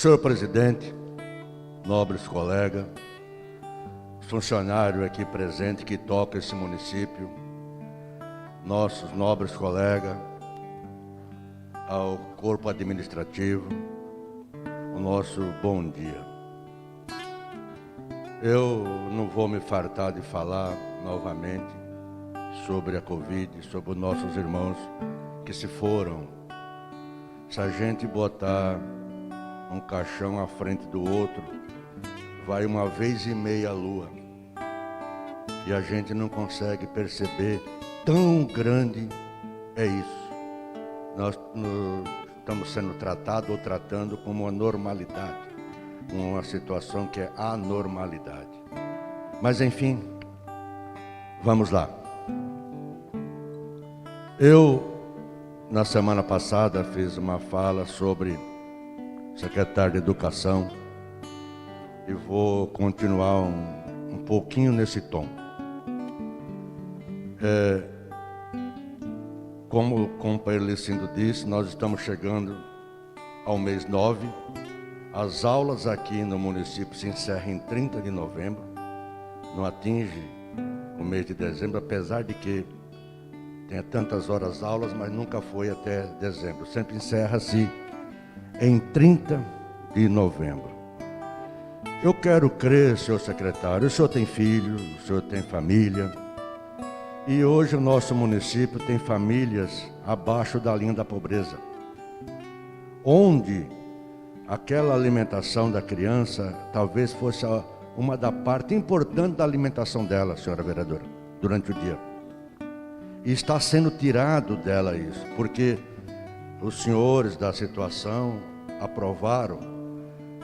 Senhor presidente, nobres colegas, funcionário aqui presente que toca esse município, nossos nobres colegas, ao corpo administrativo, o nosso bom dia. Eu não vou me fartar de falar novamente sobre a Covid, sobre os nossos irmãos que se foram. Se a gente botar um caixão à frente do outro, vai uma vez e meia a lua. E a gente não consegue perceber tão grande é isso. Nós estamos sendo tratados ou tratando como uma normalidade, uma situação que é anormalidade. Mas enfim, vamos lá. Eu, na semana passada, fiz uma fala sobre secretário de Educação e vou continuar um pouquinho nesse tom. Como o companheiro Licindo disse, nós estamos chegando ao mês 9. As aulas aqui no município se encerram em 30 de novembro. Não atinge o mês de dezembro, apesar de que tenha tantas horas aulas, mas nunca foi até dezembro. Sempre encerra-se em 30 de novembro. Eu quero crer, senhor secretário, o senhor tem filho, o senhor tem família, e hoje o nosso município tem famílias abaixo da linha da pobreza, onde aquela alimentação da criança talvez fosse uma da parte importante da alimentação dela, senhora vereadora, durante o dia. E está sendo tirado dela isso, porque os senhores da situação aprovaram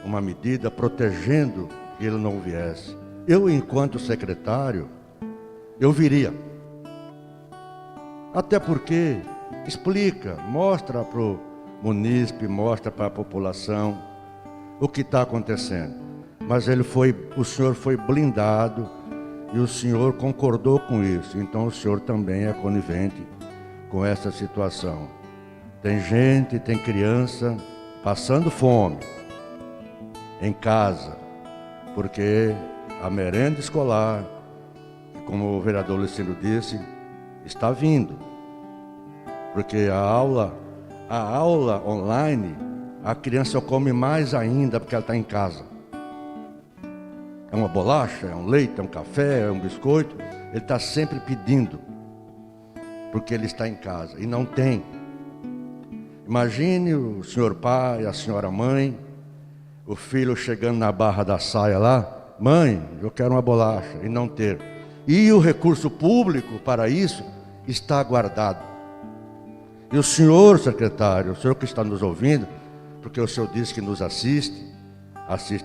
uma medida protegendo que ele não viesse. Eu, enquanto secretário, eu viria. Até porque explica, mostra para o munícipe, mostra para a população o que está acontecendo. Mas o senhor foi blindado e o senhor concordou com isso. Então o senhor também é conivente com essa situação. Tem gente, tem criança passando fome em casa, porque a merenda escolar, como o vereador Licindo disse, está vindo. Porque a aula online, a criança come mais ainda porque ela está em casa. É uma bolacha, é um leite, é um café, é um biscoito, ele está sempre pedindo, porque ele está em casa e não tem. Imagine o senhor pai, a senhora mãe, o filho chegando na barra da saia lá, mãe, eu quero uma bolacha, e não ter. E o recurso público para isso está guardado. E o senhor secretário, o senhor que está nos ouvindo, porque o senhor disse que nos assiste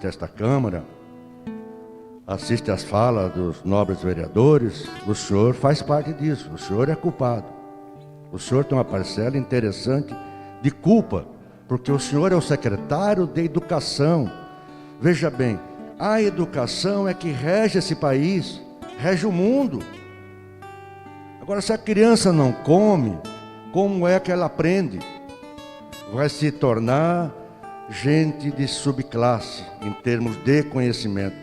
esta Câmara, assiste às falas dos nobres vereadores, o senhor faz parte disso, o senhor é culpado. O senhor tem uma parcela interessante de culpa, porque o senhor é o secretário de Educação. Veja bem, a educação é que rege esse país, rege o mundo. Agora, se a criança não come, como é que ela aprende? Vai se tornar gente de subclasse, em termos de conhecimento.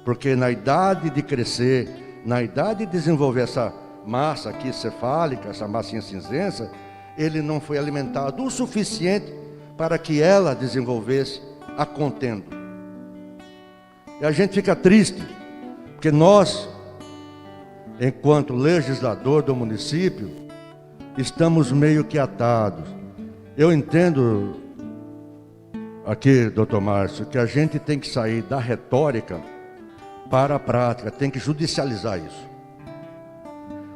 Porque na idade de crescer, na idade de desenvolver essa massa aqui cefálica, essa massinha cinzenta, ele não foi alimentado o suficiente para que ela desenvolvesse a contendo. E a gente fica triste, porque nós, enquanto legislador do município, estamos meio que atados. Eu entendo aqui, doutor Márcio, que a gente tem que sair da retórica para a prática, tem que judicializar isso.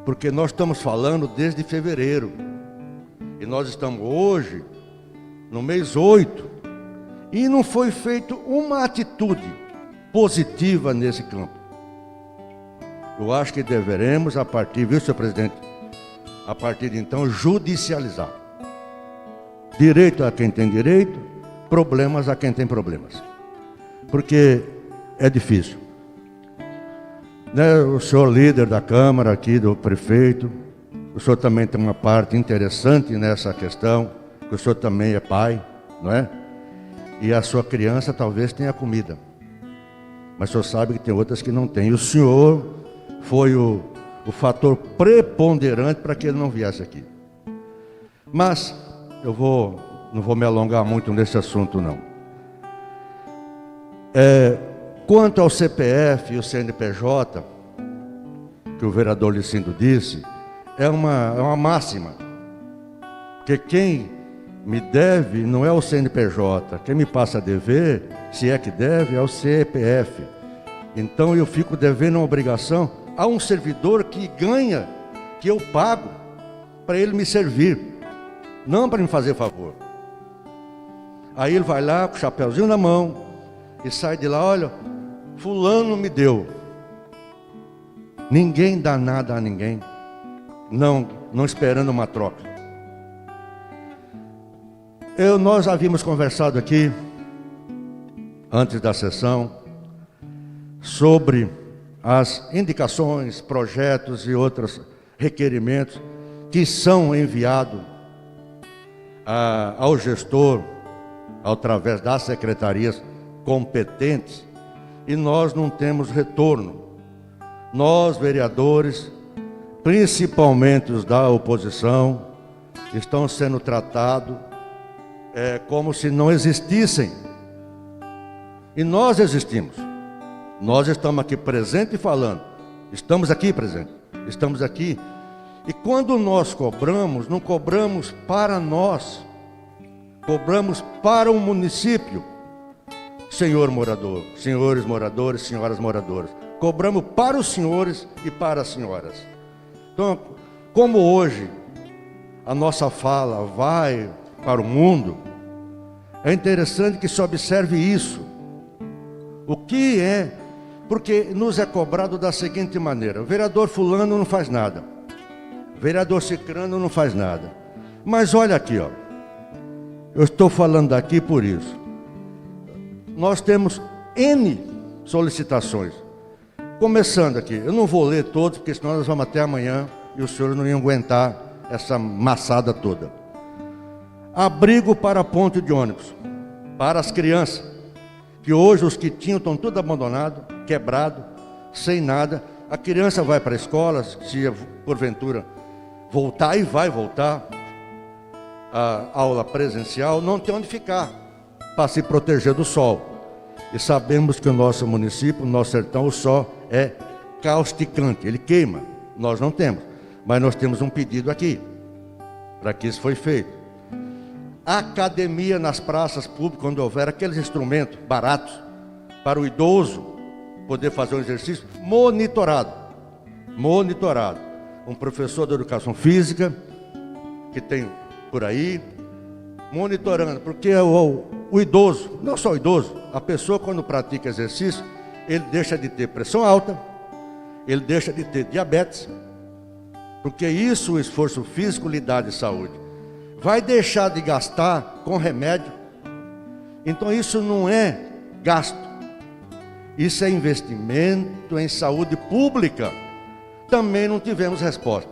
Porque nós estamos falando desde fevereiro. E nós estamos hoje, no mês 8, e não foi feita uma atitude positiva nesse campo. Eu acho que deveremos, a partir, viu, senhor presidente? A partir de então, judicializar. Direito a quem tem direito, problemas a quem tem problemas. Porque é difícil. Né, o senhor líder da Câmara aqui, do prefeito, o senhor também tem uma parte interessante nessa questão, que o senhor também é pai, não é? E a sua criança talvez tenha comida. Mas o senhor sabe que tem outras que não têm. E o senhor foi o fator preponderante para que ele não viesse aqui. Mas eu não vou me alongar muito nesse assunto, não. Quanto ao CPF e o CNPJ, que o vereador Licindo disse, é uma máxima. Porque quem me deve não é o CNPJ, quem me passa a dever, se é que deve, é o CPF. Então eu fico devendo uma obrigação a um servidor que ganha, que eu pago, para ele me servir, não para me fazer favor. Aí ele vai lá com o chapeuzinho na mão e sai de lá, olha, fulano me deu. Ninguém dá nada a ninguém, não esperando uma troca. Nós havíamos conversado aqui, antes da sessão, sobre as indicações, projetos e outros requerimentos que são enviados ao gestor, através das secretarias competentes, e nós não temos retorno. Nós, vereadores, principalmente os da oposição, estão sendo tratados como se não existissem. E nós existimos. Nós estamos aqui presentes e falando. Estamos aqui presentes. Estamos aqui. E quando nós cobramos, não cobramos para nós. Cobramos para o município. Senhor morador, senhores moradores, senhoras moradoras. Cobramos para os senhores e para as senhoras. Então, como hoje a nossa fala vai para o mundo, é interessante que se observe isso. O que é? Porque nos é cobrado da seguinte maneira: o vereador fulano não faz nada, o vereador cicrano não faz nada. Mas olha aqui, ó, eu estou falando aqui por isso. Nós temos N solicitações. Começando aqui, eu não vou ler todos, porque senão nós vamos até amanhã e os senhores não iam aguentar essa maçada toda. Abrigo para ponto de ônibus, para as crianças, que hoje os que tinham estão tudo abandonado, quebrado, sem nada. A criança vai para a escola, se porventura voltar, e vai voltar, a aula presencial, não tem onde ficar, para se proteger do sol. E sabemos que o nosso município, o nosso sertão, o sol é causticante, ele queima. Nós não temos, mas nós temos um pedido aqui, para que isso foi feito. Academia nas praças públicas, quando houver aqueles instrumentos baratos, para o idoso poder fazer um exercício monitorado. Monitorado. Um professor de educação física, que tem por aí, monitorando, porque o idoso, não só o idoso, a pessoa quando pratica exercício, ele deixa de ter pressão alta, ele deixa de ter diabetes, porque isso, o esforço físico lhe dá de saúde. Vai deixar de gastar com remédio. Então isso não é gasto, isso é investimento em saúde pública. Também não tivemos resposta.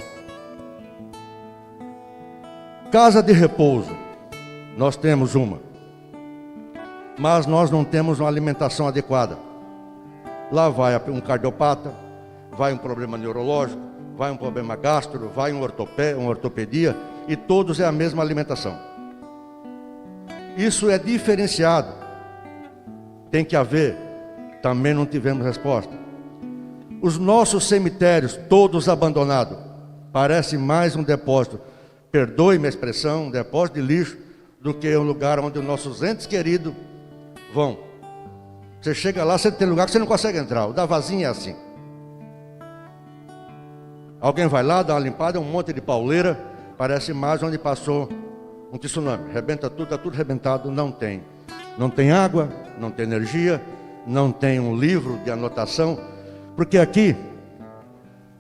Casa de repouso, nós temos uma, mas nós não temos uma alimentação adequada. Lá vai um cardiopata, vai um problema neurológico, vai um problema gastro, vai uma ortopedia, e todos é a mesma alimentação. Isso é diferenciado. Tem que haver. Também não tivemos resposta. Os nossos cemitérios, todos abandonados, parece mais um depósito, perdoe-me a expressão, um depósito de lixo, do que um lugar onde os nossos entes queridos vão. Você chega lá, você tem lugar que você não consegue entrar. O da vazinha é assim. Alguém vai lá, dá uma limpada, um monte de pauleira, parece mais onde passou um tsunami. Rebenta tudo, está tudo rebentado, não tem. Não tem água, não tem energia, não tem um livro de anotação. Porque aqui,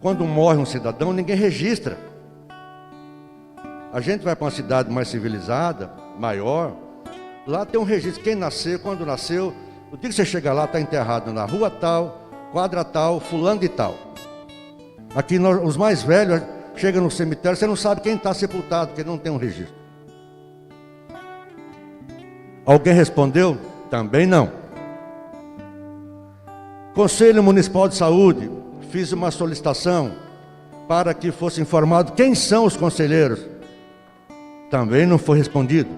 quando morre um cidadão, ninguém registra. A gente vai para uma cidade mais civilizada, maior, lá tem um registro, quem nasceu, quando nasceu. O dia que você chega lá, está enterrado na rua tal, quadra tal, fulano de tal. Aqui os mais velhos chegam no cemitério, você não sabe quem está sepultado, porque não tem um registro. Alguém respondeu? Também não. Conselho Municipal de Saúde, fiz uma solicitação para que fosse informado quem são os conselheiros. Também não foi respondido.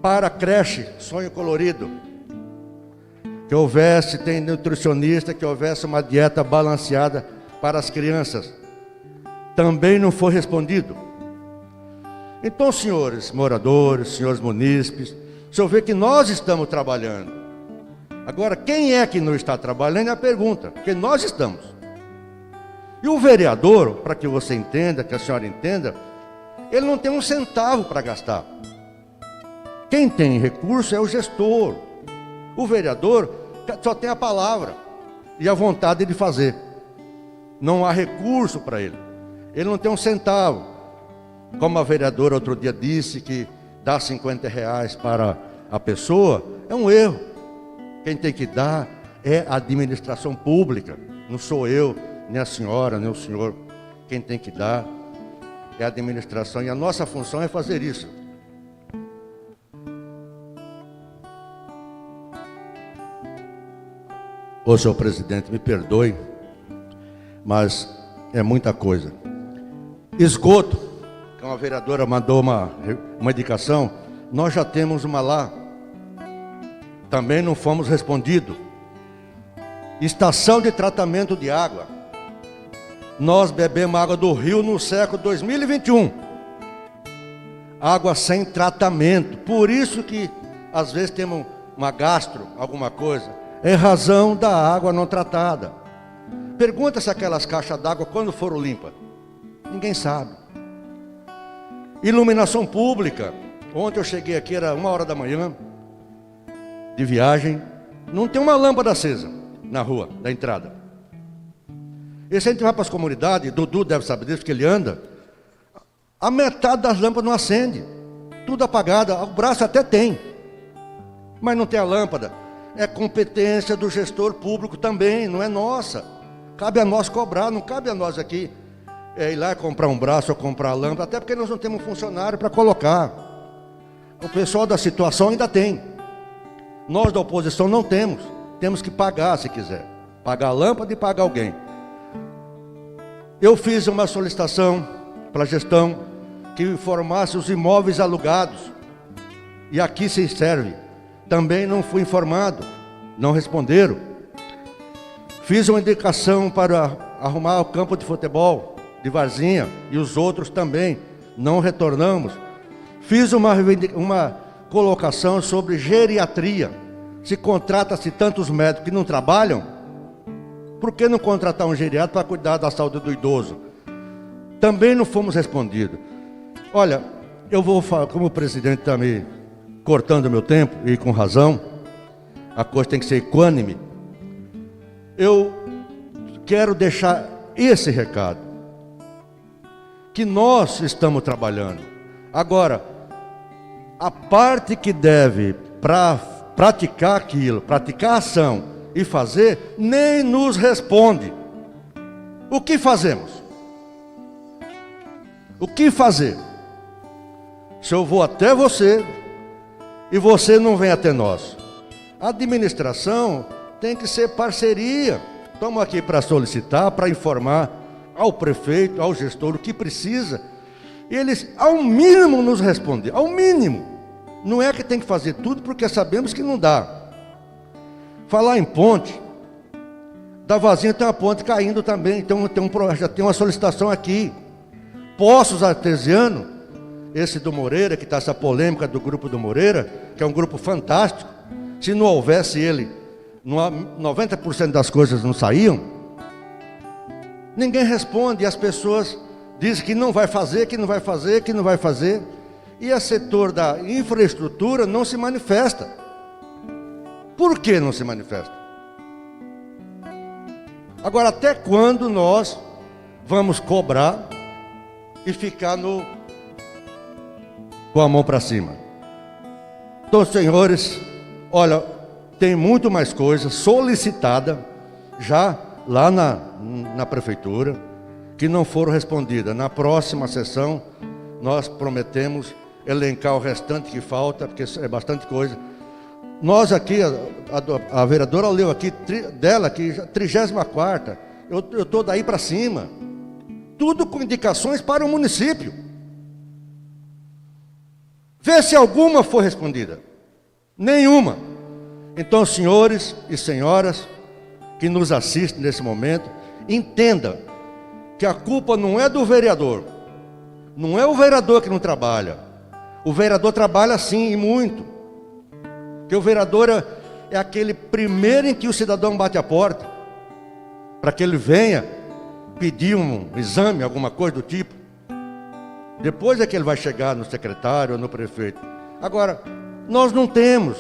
Para a creche Sonho Colorido, que houvesse, tem nutricionista, que houvesse uma dieta balanceada para as crianças. Também não foi respondido. Então, senhores moradores, senhores munícipes, o senhor vê que nós estamos trabalhando. Agora, quem é que não está trabalhando é a pergunta, porque nós estamos. E o vereador, para que você entenda, que a senhora entenda, ele não tem um centavo para gastar. Quem tem recurso é o gestor. O vereador só tem a palavra e a vontade de fazer. Não há recurso para ele. Ele não tem um centavo. Como a vereadora outro dia disse que dá R$50 para a pessoa, é um erro. Quem tem que dar é a administração pública. Não sou eu, nem a senhora, nem o senhor. Quem tem que dar é a administração. E a nossa função é fazer isso. Ô, senhor presidente, me perdoe, mas é muita coisa. Esgoto, que uma vereadora mandou uma indicação, nós já temos uma lá. Também não fomos respondidos. Estação de tratamento de água. Nós bebemos água do rio no século 2021. Água sem tratamento. Por isso que às vezes temos uma gastro, alguma coisa. É razão da água não tratada. Pergunta se aquelas caixas d'água quando foram limpas. Ninguém sabe. Iluminação pública. Ontem eu cheguei aqui, era 1h da manhã, de viagem. Não tem uma lâmpada acesa na rua, da entrada. E se a gente vai para as comunidades, Dudu deve saber disso, porque ele anda, a metade das lâmpadas não acende. Tudo apagado, o braço até tem, mas não tem a lâmpada. É competência do gestor público também, não é nossa. Cabe a nós cobrar, não cabe a nós aqui ir lá comprar um braço ou comprar a lâmpada, até porque nós não temos um funcionário para colocar. O pessoal da situação ainda tem. Nós da oposição não temos. Temos que pagar se quiser. Pagar a lâmpada e pagar alguém. Eu fiz uma solicitação para a gestão que informasse os imóveis alugados. E aqui se serve. Também não fui informado, não responderam. Fiz uma indicação para arrumar o campo de futebol de Varzinha e os outros também, não retornamos. Fiz uma colocação sobre geriatria. Se contrata-se tantos médicos que não trabalham, por que não contratar um geriatra para cuidar da saúde do idoso? Também não fomos respondidos. Olha, eu vou falar, como o presidente está me cortando meu tempo, e com razão, a coisa tem que ser equânime. Eu quero deixar esse recado, que nós estamos trabalhando. Agora, a parte que deve para praticar aquilo, praticar a ação e fazer, nem nos responde. O que fazemos? O que fazer? Se eu vou até você e você não vem até nós. A administração tem que ser parceria. Estamos aqui para solicitar, para informar ao prefeito, ao gestor o que precisa. E eles, ao mínimo, nos respondem. Ao mínimo. Não é que tem que fazer tudo, porque sabemos que não dá. Falar em ponte, da Varzinha tem uma ponte caindo também. Então já tem uma solicitação aqui. Poços artesianos. Esse do Moreira, que está essa polêmica do grupo do Moreira, que é um grupo fantástico. Se não houvesse ele, 90% das coisas não saíam. Ninguém responde, e as pessoas dizem que não vai fazer, que não vai fazer, que não vai fazer. E o setor da infraestrutura não se manifesta. Por que não se manifesta? Agora, até quando nós vamos cobrar e ficar com a mão para cima? Então, senhores, olha, tem muito mais coisa solicitada já lá na prefeitura. que não foram respondidas. Na próxima sessão, nós prometemos elencar o restante que falta, porque é bastante coisa. Nós aqui, a vereadora leu aqui, dela aqui, 34ª, eu estou daí para cima. Tudo com indicações para o município. Vê se alguma foi respondida. Nenhuma. Então, senhores e senhoras que nos assistem nesse momento, entenda que a culpa não é do vereador. Não é o vereador que não trabalha. O vereador trabalha sim, e muito. Porque o vereador é aquele primeiro em que o cidadão bate a porta, para que ele venha pedir um exame, alguma coisa do tipo. Depois é que ele vai chegar no secretário ou no prefeito. Agora, nós não temos,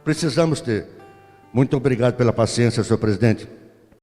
precisamos ter. Muito obrigado pela paciência, senhor presidente.